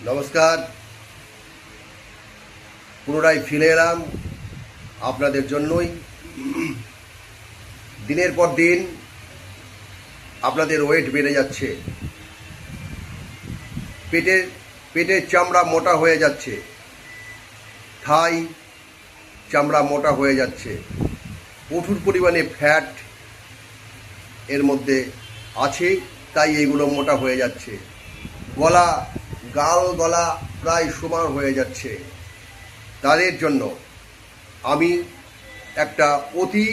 নমস্কার, পুনরায় ফিরে এলাম আপনাদের জন্যই। দিনের পর দিন আপনাদের ওয়েট বেড়ে যাচ্ছে, পেটের চামড়া মোটা হয়ে যাচ্ছে, থাই চামড়া মোটা হয়ে যাচ্ছে, প্রচুর পরিমাণে ফ্যাট এর মধ্যে আছে, তাই এগুলো মোটা হয়ে যাচ্ছে। গলা প্রায় সমান হয়ে যাচ্ছে। তাদের জন্য আমি একটা অতি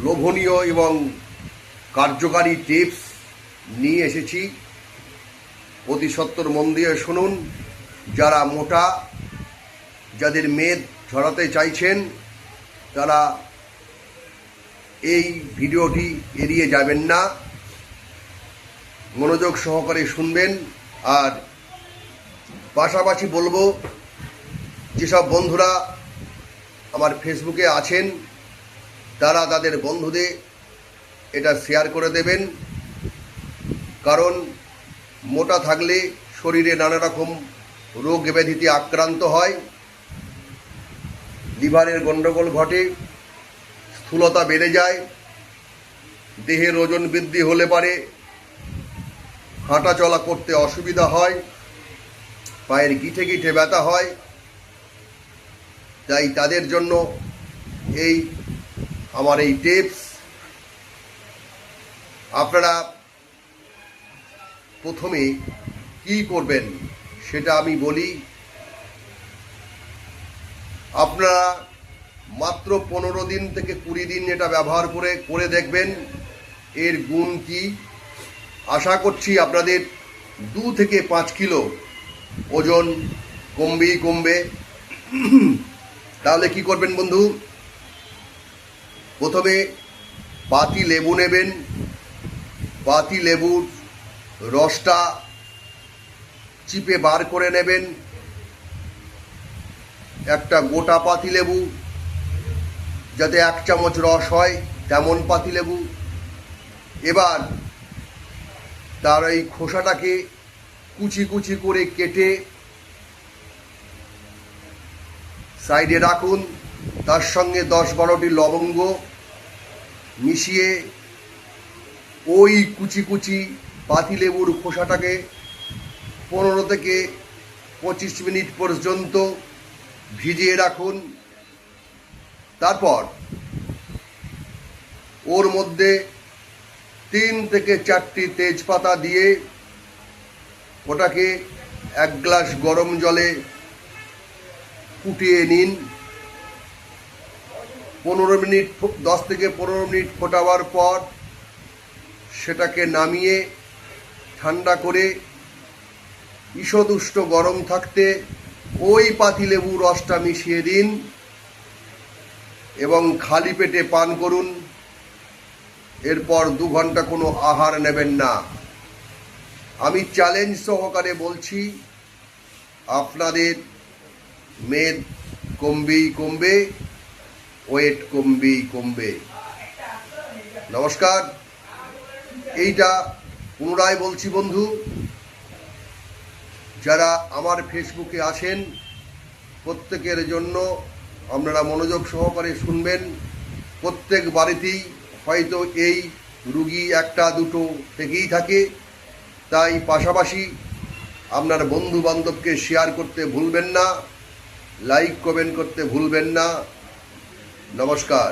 লোভনীয় এবং কার্যকারী টিপস নিয়ে এসেছি। অতি সত্বর মন দিয়ে শুনুন। যারা মোটা, যাদের মেদ ঝরাতে চাইছেন, তারা এই ভিডিওটি এড়িয়ে যাবেন না, মনোযোগ সহকারে শুনবেন। আর পাশাপাশি বলবো, যেসব বন্ধুরা আমার ফেসবুকে আছেন তারা তাদের বন্ধুদের এটা শেয়ার করে দেবেন। কারণ মোটা থাকলে শরীরে নানা রকম রোগ ব্যাধিতে আক্রান্ত হয়, লিভারের গণ্ডগোল ঘটে, স্থূলতা বেড়ে যায়, দেহের ওজন বৃদ্ধি হলে পারে হাঁটা চলা করতে অসুবিধা হয়, পায়ের গিঠে গিঠে ব্যথা হয়। তাই তাদের জন্য আমার এই টিপস। আপনারা প্রথমে কি করবেন সেটা আমি বলি। আপনারা মাত্র 15 দিন থেকে 20 দিন এটা ব্যবহার করে দেখবেন এর গুণ কি। আশা করছি আপনাদের 2 থেকে 5 কিলো ওজন কমবে। তাহলে কি করবেন বন্ধু? প্রথমে পাতি লেবু নেবেন। পাতি লেবুর রসটা চিপে বার করে নেবেন। একটা গোটা পাতি লেবু, যাতে 1 চামচ রস হয় তেমন পাতি লেবু। এবার তার এই খোসাটাকে কুচি কুচি করে কেটে সাইডে রাখুন। তার সঙ্গে 10-12টি লবঙ্গ মিশিয়ে ওই কুচি পাতিলেবুর খোসাটাকে 15 থেকে 25 মিনিট পর্যন্ত ভিজিয়ে রাখুন। তারপর ওর মধ্যে 3 থেকে 4টি তেজপাতা দিয়ে ওটাকে 1 গ্লাস গরম জলে ফুটিয়ে নিন। 10 থেকে 15 মিনিট ফোটাবার পর সেটাকে নামিয়ে ঠান্ডা করে ঈষদুষ্ণ গরম থাকতে ওই পাতিলেবু রসটা মিশিয়ে দিন এবং খালি পেটে পান করুন। এরপর 2 ঘন্টা কোনো আহার নেবেন না। আমি চ্যালেঞ্জ সহকারে বলছি, আপনাদের মেদ কমবে, ওয়েট কমবে। নমস্কার। এইটা পুনরায় বলছি বন্ধু, যারা আমার ফেসবুকে আছেন প্রত্যেকের জন্য আপনারা মনোযোগ সহকারে শুনবেন। প্রত্যেক বাড়িতেই হয়তো এই রুগী 1-2 থেকেই থাকে। তাই পাশাপাশি আপনার বন্ধু বান্ধবকে শেয়ার করতে ভুলবেন না, লাইক কমেন্ট করতে ভুলবেন না। নমস্কার।